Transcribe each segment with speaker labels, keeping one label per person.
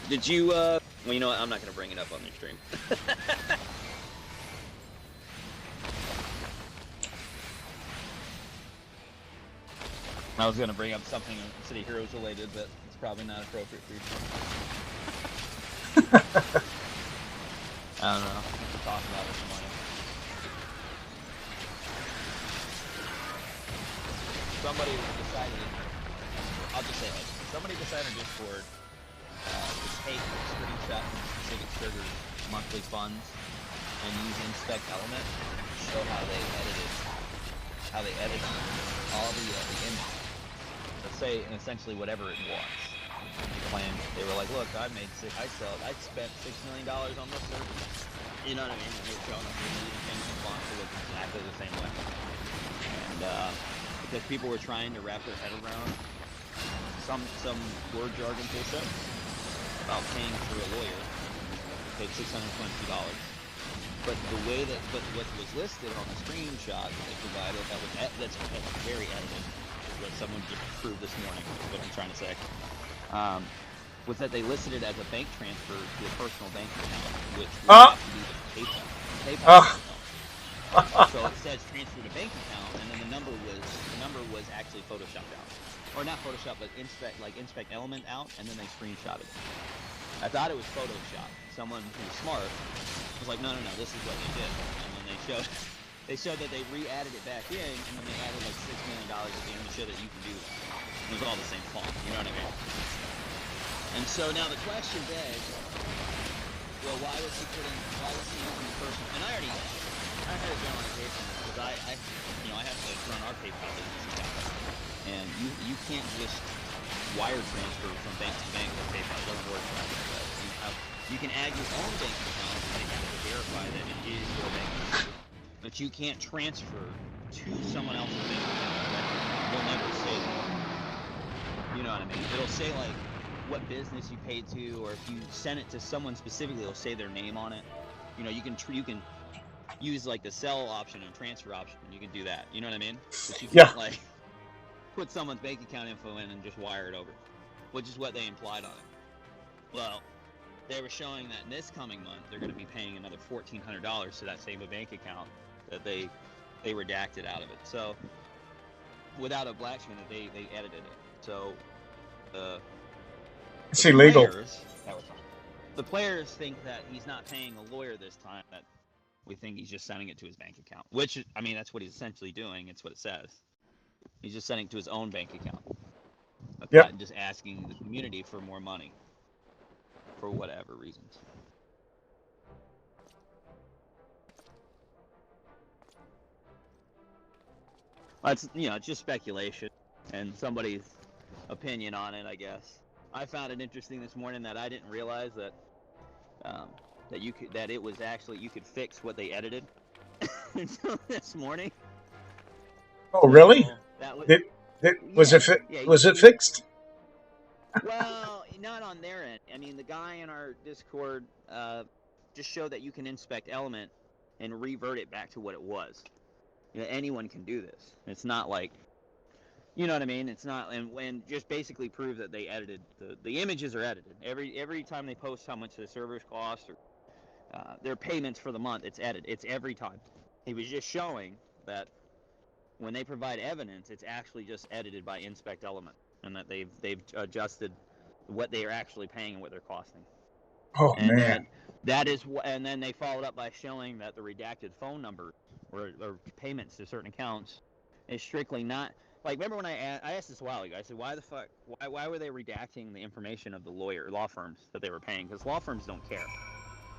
Speaker 1: Did you, well, you know what? I'm not going to bring it up on your stream. I was going to bring up something City Heroes related, but it's probably not appropriate for you. I don't know. We'll talk about it in the morning. Somebody decided, I'll just say it, somebody decided on Discord to take screenshots from specific servers' monthly funds and use inspect element to show how they edited all the images. Let's say essentially whatever it was. They were like, look, I spent $6 million on this server. You know what I mean? And they were showing up with the fonts to look exactly the same way. And because people were trying to wrap their head around some word jargon bullshit about paying for a lawyer, paid $622. But what was listed on the screenshot that they provided that's very edited, what someone just proved this morning, is what I'm trying to say, was that they listed it as a bank transfer to a personal bank account, which would have to be the PayPal account. So it says transfer to bank account, and then the number was actually photoshopped out, or not photoshopped, but inspect element out, and then they screenshotted it. I thought it was Photoshop. Someone who's smart was like, no, this is what they did, and then they showed that they re-added it back in, and then they added like $6 million at the end to show that you can do that. It was all the same font, you know what I mean? And so now the question begs, well, why was he using the personal? And I had a generalization because I have to run our PayPal business account, and you can't just wire transfer from bank to bank with PayPal. It doesn't work like that. You can add your own bank account, and they have to verify that it is your bank account, but you can't transfer to someone else's bank account. They'll never say that. You know what I mean? It'll say like what business you paid to, or if you send it to someone specifically, it'll say their name on it. You know, you can use like the sell option and transfer option. You can do that. You know what I mean? But you can't like put someone's bank account info in and just wire it over, which is what they implied on it. Well, they were showing that in this coming month they're going to be paying another $1,400 to that same bank account that they redacted out of it. So without a black screen, that they edited it. So
Speaker 2: it's illegal.
Speaker 1: The players think that he's not paying a lawyer this time. That we think he's just sending it to his bank account, which, I mean, that's what he's essentially doing. It's what it says. He's just sending it to his own bank account. Not just asking the community for more money for whatever reasons. It's just speculation and somebody's opinion on it, I guess. I found it interesting this morning that I didn't realize that you could fix what they edited until this morning.
Speaker 2: Oh, really? Was it fixed?
Speaker 1: Well, not on their end. I mean, the guy in our Discord just showed that you can inspect element and revert it back to what it was. Anyone can do this. It's not like, you know what I mean? It's not, and just basically prove that they edited the images are edited. Every time they post how much the servers cost or their payments for the month, it's edited. It's every time. He was just showing that when they provide evidence, it's actually just edited by inspect element, and that they've adjusted what they are actually paying and what they're costing.
Speaker 2: Oh, man.
Speaker 1: That is, and then they followed up by showing that the redacted phone number or payments to certain accounts is strictly not, like, remember when I asked this a while ago, I said, why were they redacting the information of the law firms that they were paying? Because law firms don't care.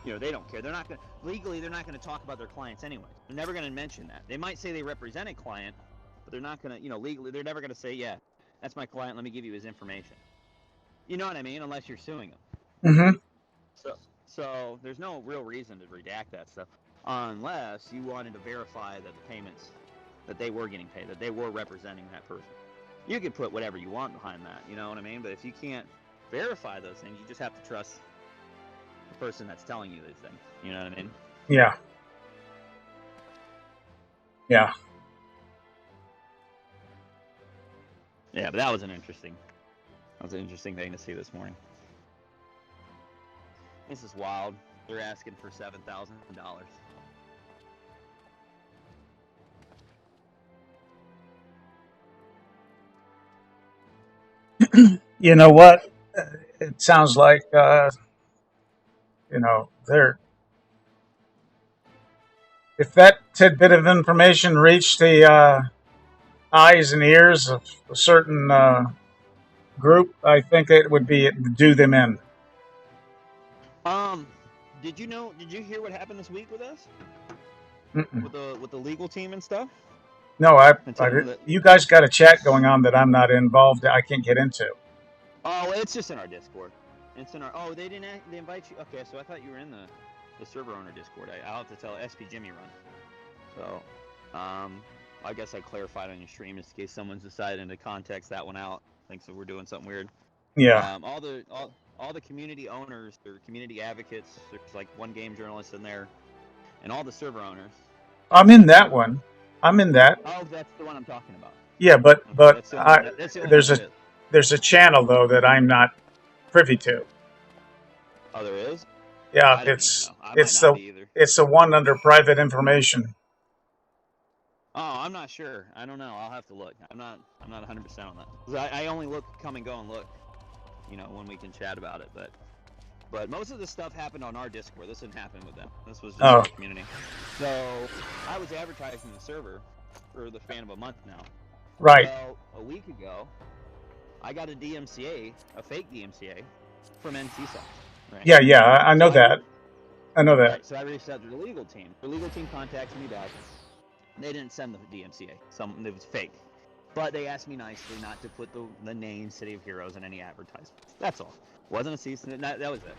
Speaker 1: They don't care. They're not going to, legally, they're not going to talk about their clients anyway. They're never going to mention that. They might say they represent a client, but they're not going to, legally, they're never going to say, yeah, that's my client, let me give you his information. You know what I mean? Unless you're suing them.
Speaker 2: Mm-hmm.
Speaker 1: So there's no real reason to redact that stuff, unless you wanted to verify that the payments, that they were getting paid, that they were representing that person. You could put whatever you want behind that, you know what I mean? But if you can't verify those things, you just have to trust the person that's telling you these things. You know what I mean?
Speaker 2: Yeah. Yeah.
Speaker 1: Yeah, but that was an interesting thing to see this morning. This is wild. They're asking for $7,000.
Speaker 2: You know what? It sounds like they're if that tidbit of information reached the eyes and ears of a certain group, I think it would be do them in.
Speaker 1: Did you know? Did you hear what happened this week with us?
Speaker 2: Mm-mm.
Speaker 1: With the legal team and stuff?
Speaker 2: No,
Speaker 1: That,
Speaker 2: you guys got a chat going on that I'm not involved. I can't get into.
Speaker 1: oh, it's just in our Discord. It's in our. Oh, they didn't. They invite you. Okay, so I thought you were in the server owner Discord. I'll have to tell SP Jimmy run. So, I guess I clarified on your stream just in case someone's deciding to context that one out. Thinks that we're doing something weird.
Speaker 2: Yeah.
Speaker 1: All the community owners or community advocates. There's like one game journalist in there, and all the server owners.
Speaker 2: I'm in that one. I'm in that.
Speaker 1: Oh, that's the one I'm talking about.
Speaker 2: Yeah, but
Speaker 1: Okay, that's the only one. That's the only one there is.
Speaker 2: there's a channel though that I'm not privy to.
Speaker 1: Oh, there is.
Speaker 2: Yeah,
Speaker 1: I don't even know. I
Speaker 2: it's
Speaker 1: might not
Speaker 2: the
Speaker 1: be either.
Speaker 2: it's the one under private information.
Speaker 1: Oh, I'm not sure. I don't know. I'll have to look. I'm not 100% on that. 'Cause I only come and go and look, when we can chat about it. But most of this stuff happened on our Discord. This didn't happen with them. This was just our community. So I was advertising the server for the span of a month now.
Speaker 2: Right.
Speaker 1: Well, a week ago, I got a DMCA, a fake DMCA, from NCSoft. Right?
Speaker 2: Yeah, I know that. I know that.
Speaker 1: Right, so I reached out to the legal team. The legal team contacted me back. They didn't send the DMCA. It was fake. But they asked me nicely not to put the name City of Heroes in any advertisements. That's all. Wasn't a cease and that was it.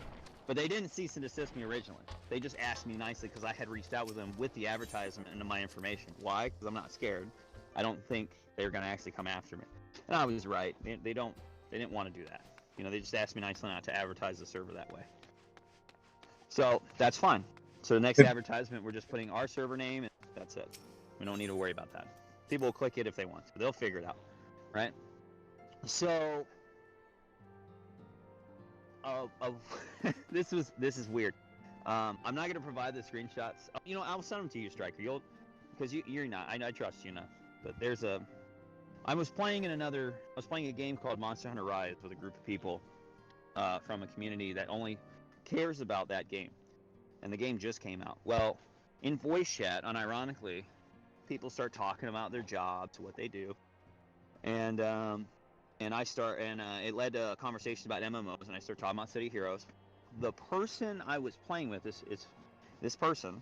Speaker 1: But they didn't cease and desist me originally. They just asked me nicely because I had reached out with them with the advertisement and my information. Why? Because I'm not scared. I don't think they're going to actually come after me. And I was right. They didn't want to do that. They just asked me nicely not to advertise the server that way. So that's fine. So the next advertisement, we're just putting our server name, and that's it. We don't need to worry about that. People will click it if they want to. They'll figure it out, right? So, this is weird. I'm not gonna provide the screenshots. I'll send them to you, Striker. Because you're not. I trust you enough. But I was playing a game called Monster Hunter Rise with a group of people from a community that only cares about that game, and the game just came out. Well, in voice chat, unironically, people start talking about their jobs, what they do, and it led to a conversation about MMOs, and I started talking about City Heroes. The person I was playing with this person.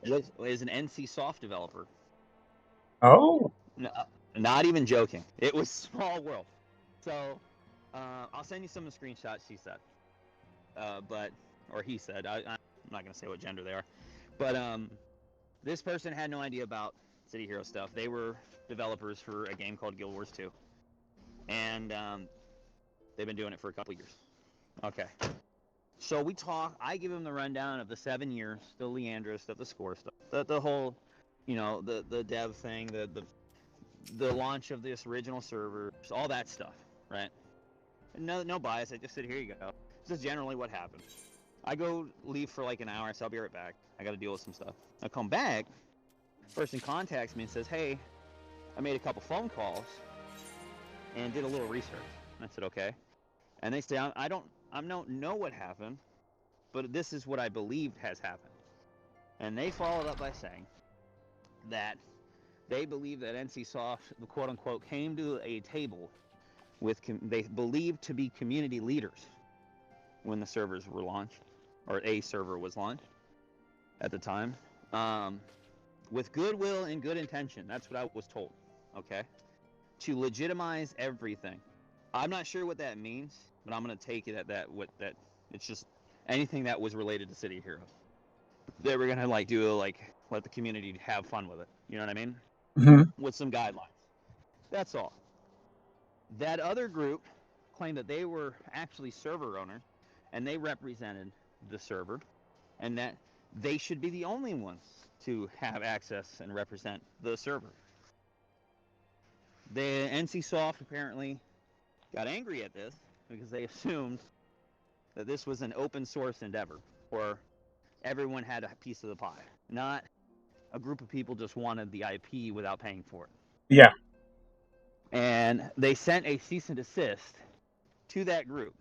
Speaker 1: Is an NCSoft developer.
Speaker 2: Oh.
Speaker 1: No, not even joking. It was small world. So, I'll send you some of the screenshots she said. Or he said. I'm not going to say what gender they are. But, this person had no idea about City Hero stuff. They were developers for a game called Guild Wars 2. And, they've been doing it for a couple years. Okay. So we talk. I give him the rundown of the 7 years, the Leandra stuff, the score stuff, the whole, the dev thing, the launch of this original server, all that stuff, right? No bias. I just said, here you go. This is generally what happened. I go leave for like an hour, so I'll be right back. I got to deal with some stuff. I come back. Person contacts me and says, hey, I made a couple phone calls and did a little research. And I said, okay. And they say, I don't know what happened, but this is what I believed has happened. And they followed up by saying that they believe that NCSoft, quote unquote, came to a table with they believed to be community leaders when the servers were launched, or a server was launched at the time, with goodwill and good intention. That's what I was told. Okay, to legitimize everything. I'm not sure what that means, but I'm gonna take it at that. It's just anything that was related to City Heroes. They were gonna let the community have fun with it. You know what I mean?
Speaker 2: Mm-hmm.
Speaker 1: With some guidelines. That's all. That other group claimed that they were actually server owners, and they represented the server, and that they should be the only ones to have access and represent the server. The NCSoft apparently got angry at this because they assumed that this was an open source endeavor, or everyone had a piece of the pie, not a group of people just wanted the IP without paying for it.
Speaker 2: Yeah.
Speaker 1: And they sent a cease and desist to that group.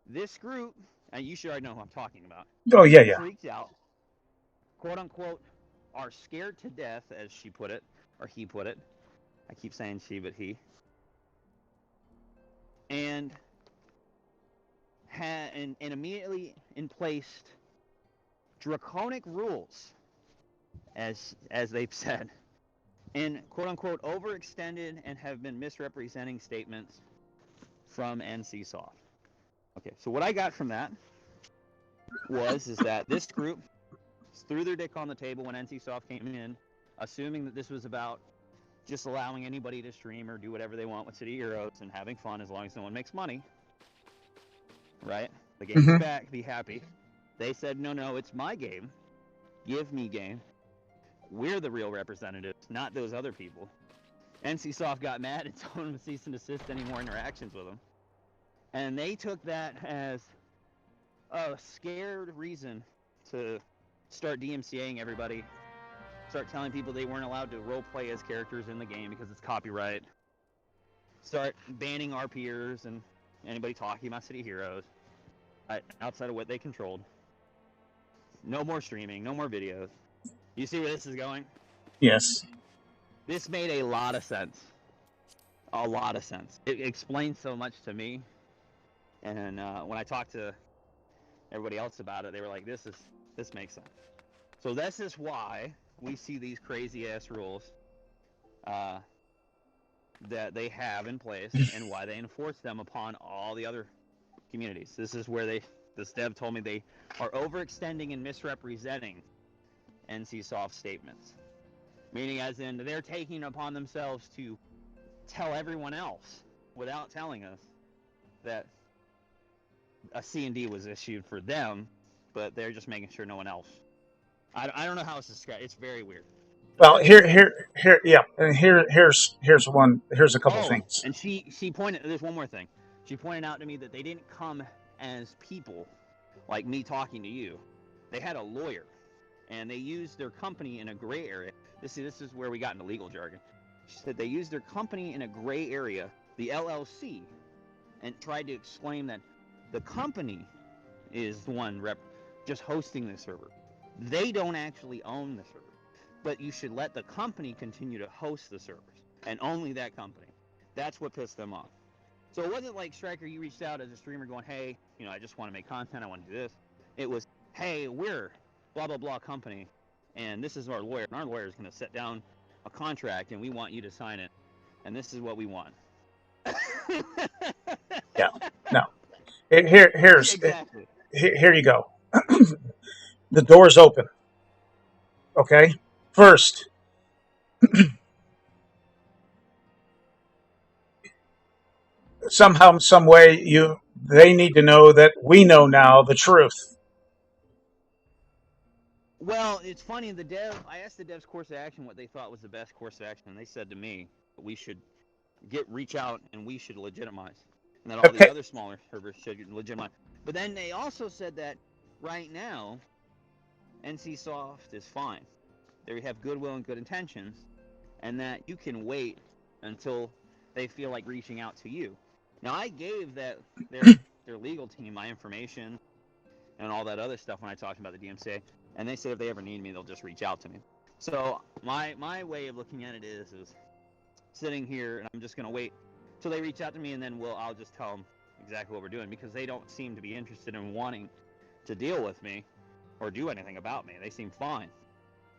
Speaker 1: This group, and you should already know who I'm talking about.
Speaker 2: Oh, yeah.
Speaker 1: Freaked out, quote unquote, are scared to death, as she put it, or he put it. I keep saying she, but he. And immediately placed draconic rules, as they've said, and quote unquote overextended and have been misrepresenting statements from NCSoft. Okay, so what I got from that is that this group threw their dick on the table when NCSoft came in, assuming that this was about just allowing anybody to stream or do whatever they want with City Heroes and having fun as long as no one makes money. Right? The game's back, be happy. They said, no, it's my game. Give me game. We're the real representatives, not those other people. NCSoft got mad and told them to cease and desist any more interactions with them. And they took that as a scared reason to start DMCAing everybody, start telling people they weren't allowed to roleplay as characters in the game because it's copyright, start banning our peers and anybody talking about City Heroes outside of what they controlled. No more streaming, no more videos. You see where this is going?
Speaker 2: Yes.
Speaker 1: This made a lot of sense. A lot of sense. It explains so much to me. And when I talked to everybody else about it, they were like, this makes sense. So this is why we see these crazy ass rules that they have in place and why they enforce them upon all the other communities. This is where this dev told me they are overextending and misrepresenting NCSoft statements. Meaning as in they're taking upon themselves to tell everyone else without telling us that a C&D was issued for them, but they're just making sure no one else. I don't know how it's described. It's very weird.
Speaker 2: Well, here's a couple things.
Speaker 1: And she pointed. There's one more thing. She pointed out to me that they didn't come as people, like me talking to you. They had a lawyer, and they used their company in a gray area. This is where we got into legal jargon. She said they used their company in a gray area, the LLC, and tried to explain that the company is the one just hosting the server. They don't actually own the server, but you should let the company continue to host the servers, and only that company. That's what pissed them off. So it wasn't like, Striker, you reached out as a streamer going, hey, I just want to make content, I want to do this. It was, hey, we're blah, blah, blah company, and this is our lawyer, and our lawyer is going to set down a contract, and we want you to sign it, and this is what we want.
Speaker 2: Yeah, no. Here you go. The door's open. Okay? First, somehow, some way, they need to know that we know now the truth.
Speaker 1: Well, it's funny. I asked the devs course of action what they thought was the best course of action, and they said to me we should reach out and we should legitimize, and that all the other smaller servers should legitimize. But then they also said that right now, NCSoft is fine. They have goodwill and good intentions, and that you can wait until they feel like reaching out to you. Now, I gave their legal team my information and all that other stuff when I talked about the DMCA, and they said if they ever need me, they'll just reach out to me. So my way of looking at it is sitting here, and I'm just going to wait till they reach out to me, and then I'll just tell them exactly what we're doing, because they don't seem to be interested in wanting to deal with me or do anything about me. They seem fine.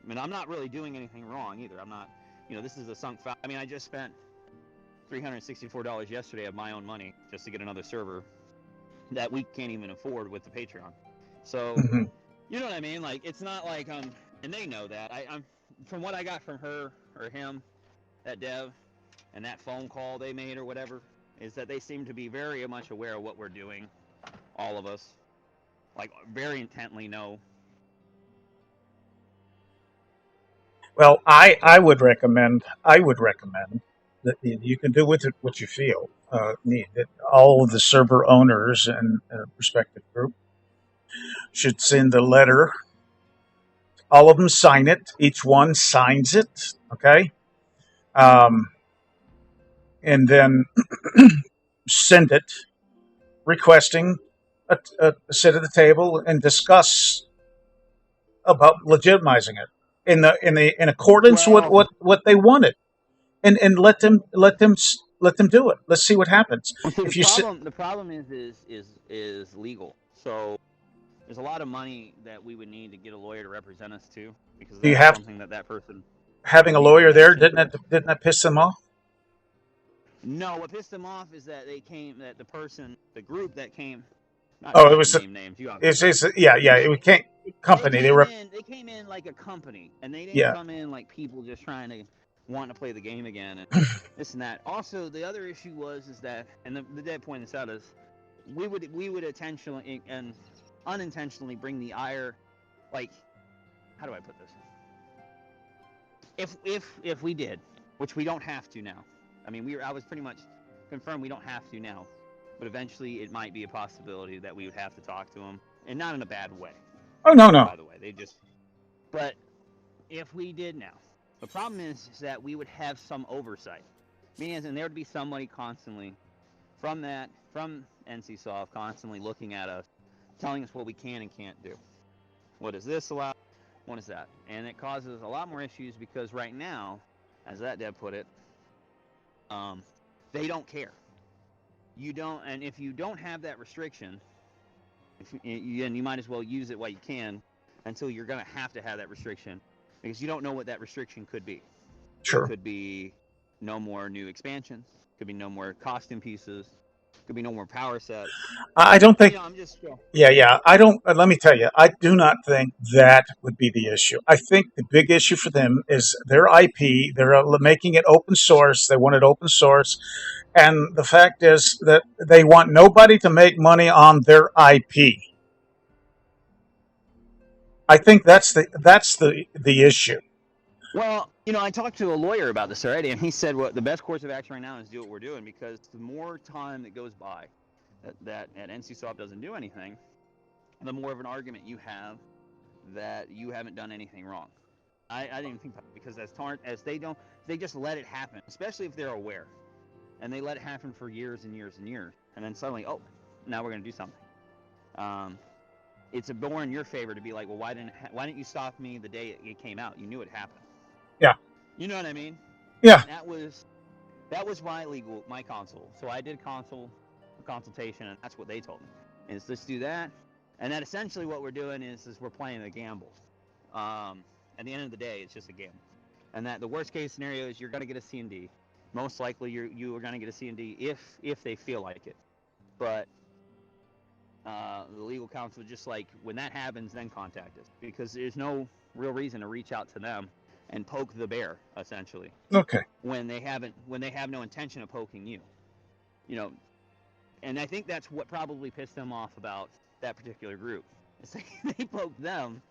Speaker 1: I mean, I'm not really doing anything wrong either. I'm not, this is a sunk file. I mean, I just spent $364 yesterday of my own money just to get another server that we can't even afford with the Patreon. So, you know what I mean? Like, it's not like, and they know that. I'm from what I got from her or him, that dev, and that phone call they made or whatever, is that they seem to be very much aware of what we're doing, all of us. Like, very intently know.
Speaker 2: Well, I would recommend that you can do with it what you feel. need that all of the server owners and respective group should send a letter. All of them sign it. Each one signs it. Okay, um, and then send it requesting a sit at the table and discuss about legitimizing it in accordance with
Speaker 1: Well,
Speaker 2: what they wanted, and let them do it. Let's see what happens.
Speaker 1: well, see,
Speaker 2: If you sit,
Speaker 1: the problem is legal. So there's a lot of money that we would need to get a lawyer to represent us too, because
Speaker 2: do you
Speaker 1: that's
Speaker 2: have
Speaker 1: something that person
Speaker 2: having a
Speaker 1: needs to
Speaker 2: lawyer there
Speaker 1: mention.
Speaker 2: didn't that piss them off?
Speaker 1: No, what pissed them off is that the group that came, not
Speaker 2: Oh, it
Speaker 1: trying to
Speaker 2: was
Speaker 1: name names, you obviously.
Speaker 2: it's yeah it can't company they were
Speaker 1: They came in like a company, and they didn't
Speaker 2: yeah
Speaker 1: come in like people just trying to want to play the game again and this and that. Also, the other issue is that, and the dead point this out is, we would intentionally and unintentionally bring the ire, like, how do I put this? If we did, which we don't have to now. I mean, I was pretty much confirmed we don't have to now, but eventually it might be a possibility that we would have to talk to them, and not in a bad way.
Speaker 2: oh no
Speaker 1: By the way, but if we did now, the problem is that we would have some oversight, meaning and there would be somebody constantly from NCSoft constantly looking at us, telling us what we can and can't do. What is this allowed? What is that? And it causes a lot more issues because right now, as that dev put it, they don't care. You don't, and if you don't have that restriction, you might as well use it while you can, until you're gonna have to have that restriction, because you don't know what that restriction could be.
Speaker 2: sure.
Speaker 1: It could be no more new expansions. Could be no more costume pieces. Could be no more power sets.
Speaker 2: I don't think
Speaker 1: I'm just.
Speaker 2: yeah I don't let me tell you, I do not think that would be the issue. I think the big issue for them is their IP. They're making it open source. They want it open source, and the fact is that they want nobody to make money on their IP. I think that's the issue.
Speaker 1: Well, I talked to a lawyer about this already, and he said the best course of action right now is do what we're doing, because the more time that goes by that NCSoft doesn't do anything, the more of an argument you have that you haven't done anything wrong. I didn't even think about it, because as they just let it happen, especially if they're aware, and they let it happen for years and years and years, and then suddenly, oh, now we're going to do something. It's more in your favor to be like, well, why didn't you stop me the day it came out? You knew it happened.
Speaker 2: Yeah.
Speaker 1: You know what I mean?
Speaker 2: Yeah.
Speaker 1: That was my console. So I did consultation, and that's what they told me. Is let's do that, and that essentially what we're doing is we're playing a gamble. At the end of the day, it's just a gamble, and that the worst case scenario is you're going to get a C&D. Most likely, you are going to get a C&D if they feel like it, but. The legal counsel, just like when that happens, then contact us, because there's no real reason to reach out to them and poke the bear, essentially.
Speaker 2: Okay.
Speaker 1: When they have no intention of poking you, and I think that's what probably pissed them off about that particular group. Is they poked them,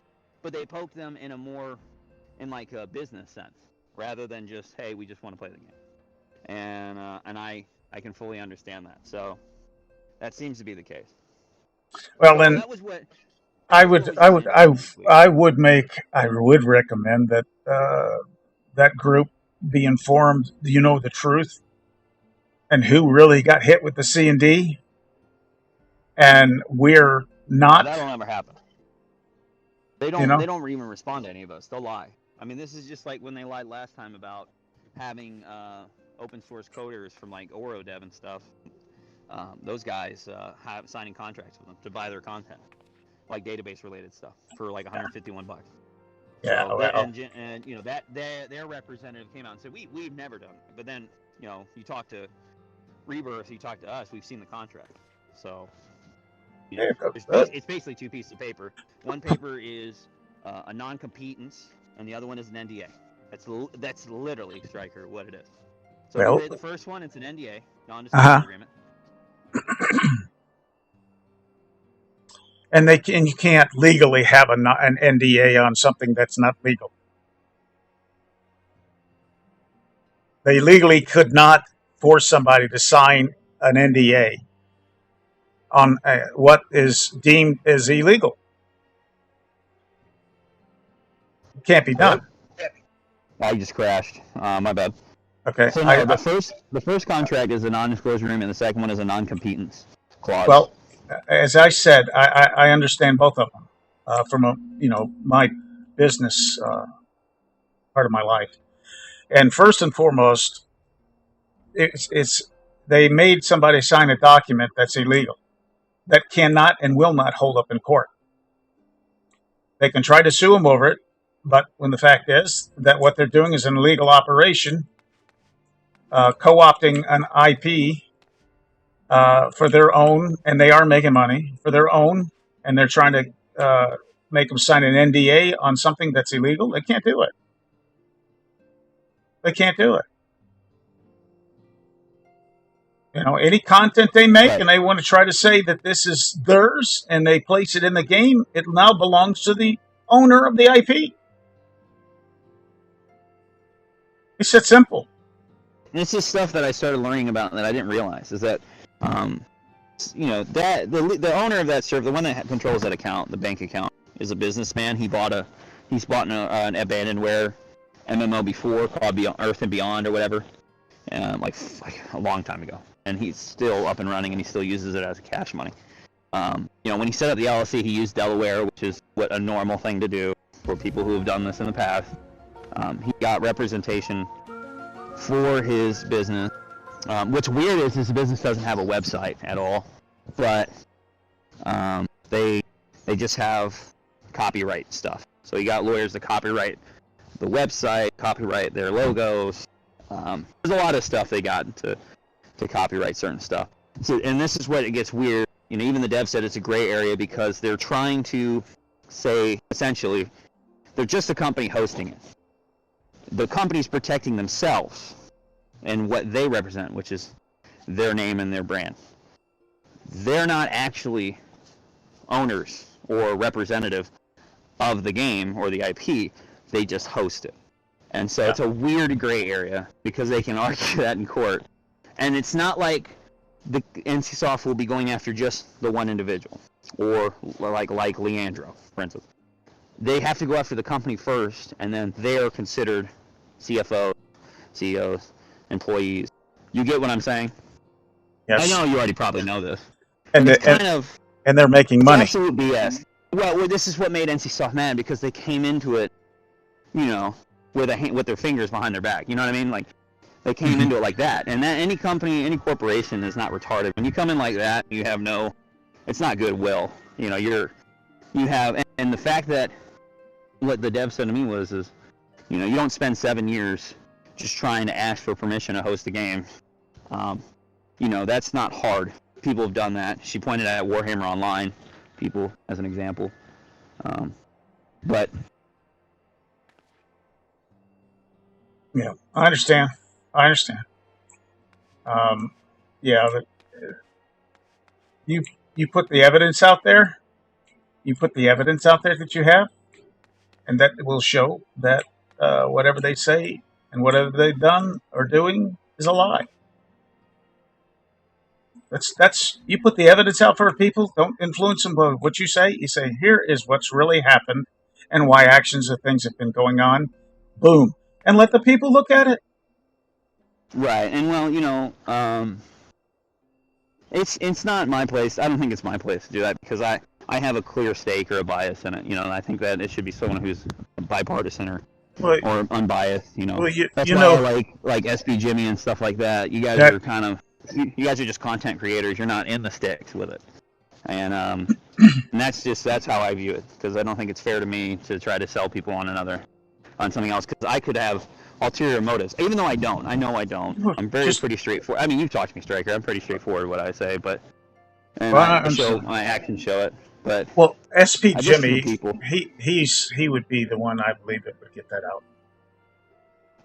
Speaker 1: but they poked them in like a business sense, rather than just, hey, we just want to play the game. And I can fully understand that. So that seems to be the case.
Speaker 2: Well, then
Speaker 1: that was what
Speaker 2: I would recommend that that group be informed. The truth and who really got hit with the C&D, and we're not.
Speaker 1: That'll never happen. They don't. They don't even respond to any of us. They'll lie. I mean, this is just like when they lied last time about having open source coders from like Orodev and stuff. Those guys signing contracts with them to buy their content, like database related stuff, for like $151.
Speaker 2: Yeah,
Speaker 1: so
Speaker 2: well.
Speaker 1: and that their representative came out and said we've never done it. But then you talk to Rebirth, you talk to us, we've seen the contract. So it's basically two pieces of paper. One paper is a non-competence, and the other one is an NDA. That's literally, Stryker, what it is. So the first one, it's an NDA, non-disclosure agreement.
Speaker 2: And you can't legally have an NDA on something that's not legal. They legally could not force somebody to sign an NDA on what is deemed as illegal. It can't be done.
Speaker 3: I just crashed. My bad.
Speaker 2: Okay.
Speaker 3: So no, the first contract is a non-disclosure agreement. The second one is a non-competence clause.
Speaker 2: Well, as I said, I understand both of them from my business part of my life. And first and foremost, it's they made somebody sign a document that's illegal, that cannot and will not hold up in court. They can try to sue them over it, but when the fact is that what they're doing is an illegal operation, co-opting an IP for their own, and they are making money for their own, and they're trying to make them sign an NDA on something that's illegal. They can't do it. They can't do it. Any content they make,
Speaker 3: Right.
Speaker 2: and they want to try to say that this is theirs, and they place it in the game, it now belongs to the owner of the IP. It's that simple.
Speaker 3: This is stuff that I started learning about that I didn't realize is that, that the owner of that server, the one that controls that account, the bank account, is a businessman. He's bought an abandonware MMO before called Earth and Beyond or whatever, like a long time ago, and he's still up and running, and he still uses it as a cash money. When he set up the LLC, he used Delaware, which is what a normal thing to do for people who have done this in the past. He got representation for his business. What's weird is his business doesn't have a website at all, but they just have copyright stuff. So he got lawyers to copyright the website, copyright their logos. There's a lot of stuff they got to copyright certain stuff. So, and this is what it gets weird. Even the dev said it's a gray area because they're trying to say, essentially, they're just a company hosting it. The company's protecting themselves and what they represent, which is their name and their brand. They're not actually owners or representative of the game or the IP. They just host it. And so it's a weird gray area because they can argue that in court. And it's not like the NCSoft will be going after just the one individual or like Leandro, for instance. They have to go after the company first, and then they are considered CFOs, CEOs, employees. You get what I'm saying?
Speaker 2: Yes.
Speaker 3: I know you already probably know this.
Speaker 2: And they're making money.
Speaker 3: Absolute BS. Well, this is what made NCSoft mad because they came into it, with their fingers behind their back. You know what I mean? Like they came into it like that. And that any company, any corporation is not retarded. When you come in like that, you have it's not goodwill. And the fact that what the dev said to me is you don't spend 7 years just trying to ask for permission to host a game. That's not hard. People have done that. She pointed at Warhammer Online, people as an example. But
Speaker 2: yeah, I understand. But you put the evidence out there. You put the evidence out there that you have, and that will show that whatever they say and whatever they've done or doing is a lie. That's you put the evidence out for people. Don't influence them by what you say. You say, here is what's really happened and why actions of things have been going on. Boom. And let the people look at it.
Speaker 3: Right. And it's not my place. I don't think it's my place to do that because I have a clear stake or a bias in it. And I think that it should be someone who's bipartisan or unbiased. That's why I like SB Jimmy and stuff like that. You guys are you guys are just content creators. You're not in the sticks with it. And and that's how I view it because I don't think it's fair to me to try to sell people on something else because I could have ulterior motives, even though I don't. I know I don't. I'm pretty straightforward. I mean, you've talked to me, Stryker. I'm pretty straightforward what I say, but my actions show it. But
Speaker 2: SP Jimmy, he would be the one I believe that would get that out.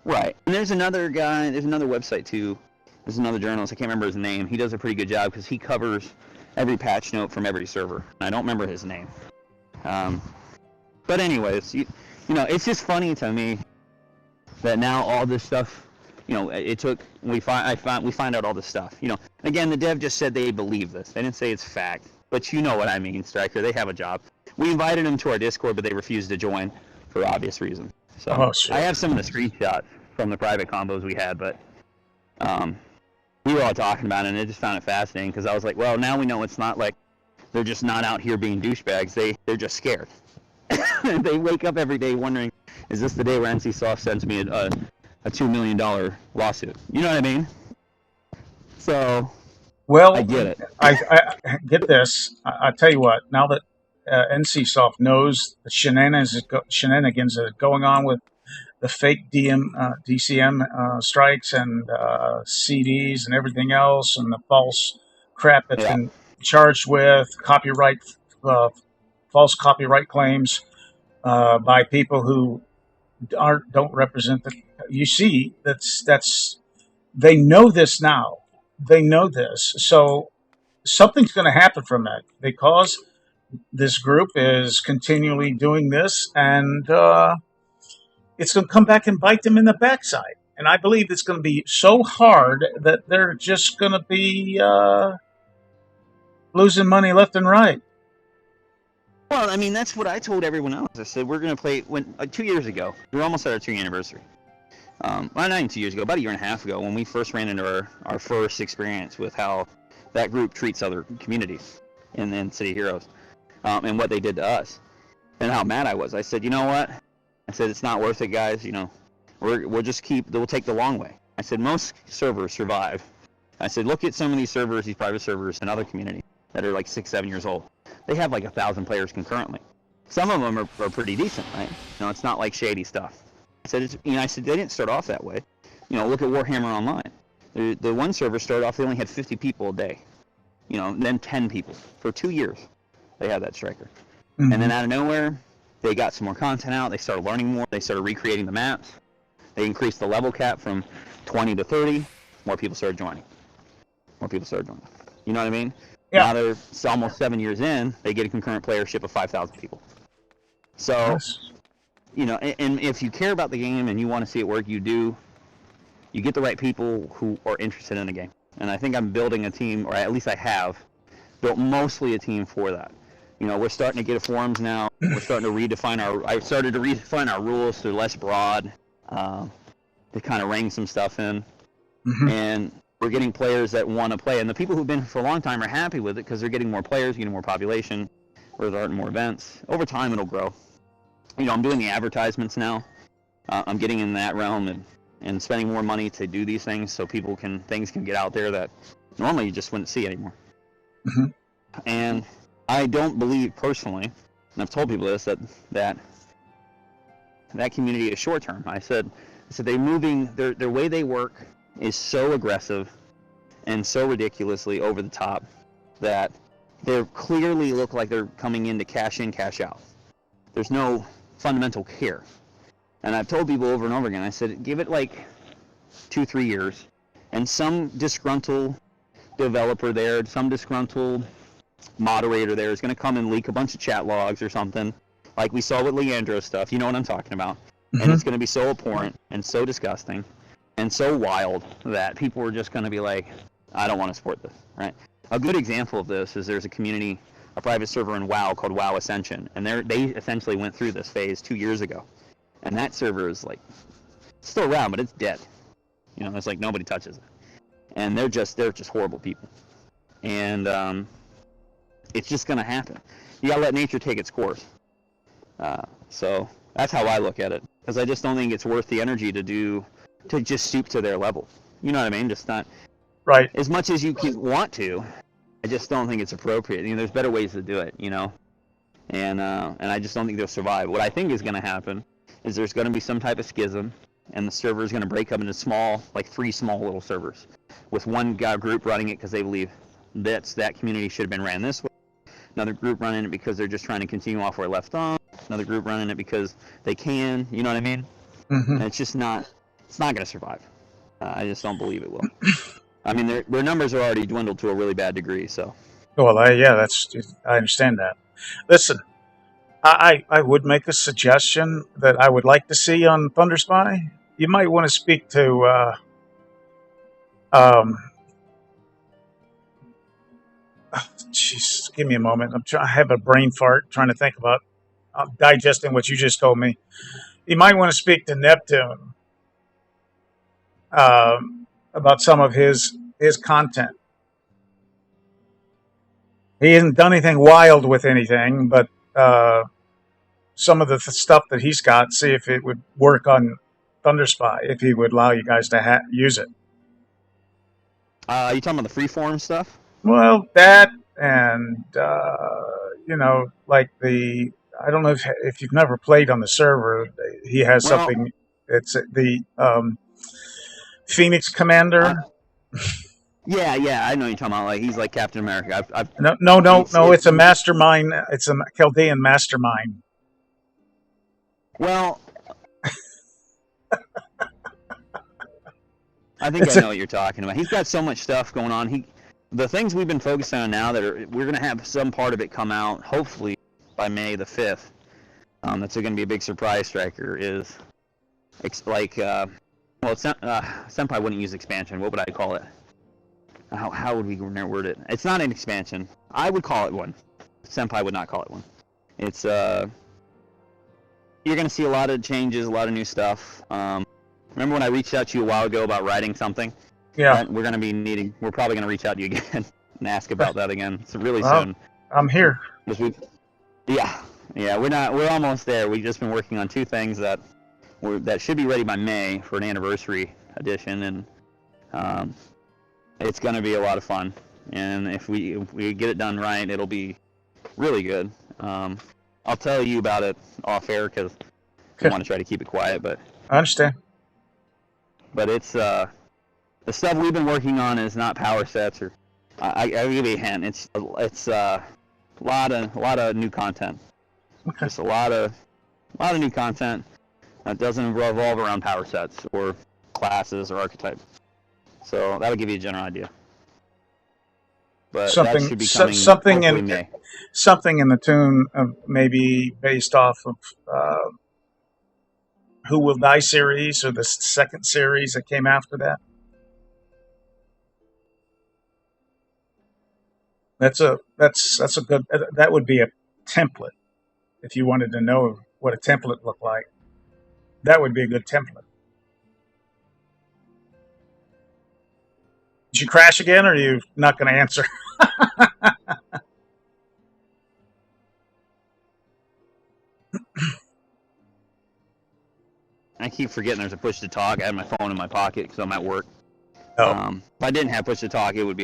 Speaker 3: Right. And there's another guy. There's another website too. There's another journalist. I can't remember his name. He does a pretty good job because he covers every patch note from every server. And I don't remember his name. But anyways, it's just funny to me that now all this stuff it took we find out all this stuff. Again, the dev just said they believe this. They didn't say it's fact, but you know what I mean, Striker. They have a job. We invited them to our Discord, but they refused to join for obvious reasons. So
Speaker 2: sure.
Speaker 3: I have some of the screenshots from the private combos we had, but we were all talking about it, and I just found it fascinating because I was like, well, now we know it's not like they're just not out here being douchebags. They're just scared. They wake up every day wondering, is this the day where NCSoft sends me a $2 million lawsuit? You know what I mean? So,
Speaker 2: Well,
Speaker 3: I get it.
Speaker 2: I get this. I tell you what. Now that NCSoft knows the shenanigans that are going on with the fake DCM strikes and CDs and everything else, and the false crap that's been charged with false copyright claims by people who don't represent the. You see, that's they know this now. They know this, so something's going to happen from that because this group is continually doing this, and it's going to come back and bite them in the backside. And I believe it's going to be so hard that they're just going to be losing money left and right.
Speaker 3: Well, I mean, that's what I told everyone else. I said, we're going to play 2 years ago. We were almost at our 2-year anniversary. Well, not even 2 years ago, about a year and a half ago, when we first ran into our first experience with how that group treats other communities in City Heroes, and what they did to us, and how mad I was. I said, you know what? I said, it's not worth it, guys. We'll take the long way. I said, most servers survive. I said, look at some of these servers, these private servers in other communities that are like 6-7 years old. They have like 1,000 players concurrently. Some of them are pretty decent, right? It's not like shady stuff. I said, I said they didn't start off that way. Look at Warhammer Online. The one server started off, they only had 50 people a day. Then 10 people for 2 years. They had that striker. Mm-hmm. And then out of nowhere, they got some more content out. They started learning more. They started recreating the maps. They increased the level cap from 20 to 30. More people started joining. You know what I mean? Yeah. Now they're almost 7 years in. They get a concurrent playership of 5,000 people. So, yes. And if you care about the game and you want to see it work, you get the right people who are interested in the game. And I think I'm building a team, or at least I have built mostly a team for that. We're starting to get forums now. We're starting to I started to redefine our rules to less broad, to kind of rein some stuff in. Mm-hmm. And we're getting players that want to play. And the people who've been for a long time are happy with it because they're getting more players, getting more population, or they're more events. Over time, it'll grow. I'm doing the advertisements now. I'm getting in that realm and spending more money to do these things so things can get out there that normally you just wouldn't see anymore. Mm-hmm. And I don't believe personally, and I've told people this, that community is short term. I said they're moving, their way they work is so aggressive and so ridiculously over the top that they clearly look like they're coming in to cash in, cash out. There's no fundamental care. And I've told people over and over again, I said, give it like 2-3 years, and some disgruntled developer there, some disgruntled moderator there is going to come and leak a bunch of chat logs or something, like we saw with Leandro's stuff. You know what I'm talking about. Mm-hmm. And it's going to be so abhorrent and so disgusting and so wild that people are just going to be like, I don't want to support this, right? A good example of this is there's a private server in WoW called WoW Ascension, and they essentially went through this phase 2 years ago. And that server is like still around, but it's dead. It's like nobody touches it. And they're just horrible people. And it's just going to happen. You got to let nature take its course. So that's how I look at it, because I just don't think it's worth the energy to just stoop to their level. You know what I mean? Just not
Speaker 2: right.
Speaker 3: As much as you want to, I just don't think it's appropriate. There's better ways to do it. And I just don't think they'll survive. What I think is going to happen is there's going to be some type of schism, and the server is going to break up into 3 small little servers, with one group running it because they believe that community should have been ran this way. Another group running it because they're just trying to continue off where it left off. Another group running it because they can. You know what I mean? Mm-hmm. And it's not going to survive. I just don't believe it will. I mean, their numbers are already dwindled to a really bad degree. So.
Speaker 2: Well, I understand that. Listen, I would make a suggestion that I would like to see on ThunderSpy. You might want to speak to Jeez, give me a moment. I have a brain fart trying to think about digesting what you just told me. You might want to speak to Neptune about some of his content. He hasn't done anything wild with anything, but some of the stuff that he's got, see if it would work on ThunderSpy, if he would allow you guys to use it.
Speaker 3: You talking about the freeform stuff?
Speaker 2: Well, that and like I don't know if you've never played on the server. He has something. It's the Phoenix Commander.
Speaker 3: Yeah, I know you're talking about. Like he's like Captain America.
Speaker 2: No. It's a mastermind. It's a Chaldean mastermind.
Speaker 3: Well, I think I know what you're talking about. He's got so much stuff going on. The things we've been focusing on now we're going to have some part of it come out, hopefully by May the 5th. That's going to be a big surprise striker. Is like it's not Senpai wouldn't use expansion. What would I call it? How would we word it? It's not an expansion. I would call it one. Senpai would not call it one. It's you're going to see a lot of changes, a lot of new stuff. Remember when I reached out to you a while ago about writing something?
Speaker 2: Yeah.
Speaker 3: We're probably going to reach out to you again and ask about that again. So really soon.
Speaker 2: I'm here.
Speaker 3: Yeah, we're almost there. We've just been working on 2 things that should be ready by May for an anniversary edition, and it's going to be a lot of fun. And if we get it done right, it'll be really good. I'll tell you about it off air because I want to try to keep it quiet. But
Speaker 2: I understand.
Speaker 3: But it's the stuff we've been working on is not power sets or. I'll give you a hint. It's a lot of new content.
Speaker 2: Okay.
Speaker 3: Just a lot of new content that doesn't revolve around power sets or classes or archetypes. So that'll give you a general idea. But that should be coming hopefully May.
Speaker 2: Something in the tune of maybe based off of Who Will Die series or the second series that came after that. That's a good. That would be a template if you wanted to know what a template looked like. That would be a good template. Did you crash again, or are you not going to answer?
Speaker 3: I keep forgetting there's a push to talk. I have my phone in my pocket because I'm at work.
Speaker 2: Oh.
Speaker 3: If I didn't have push to talk, it would be a lot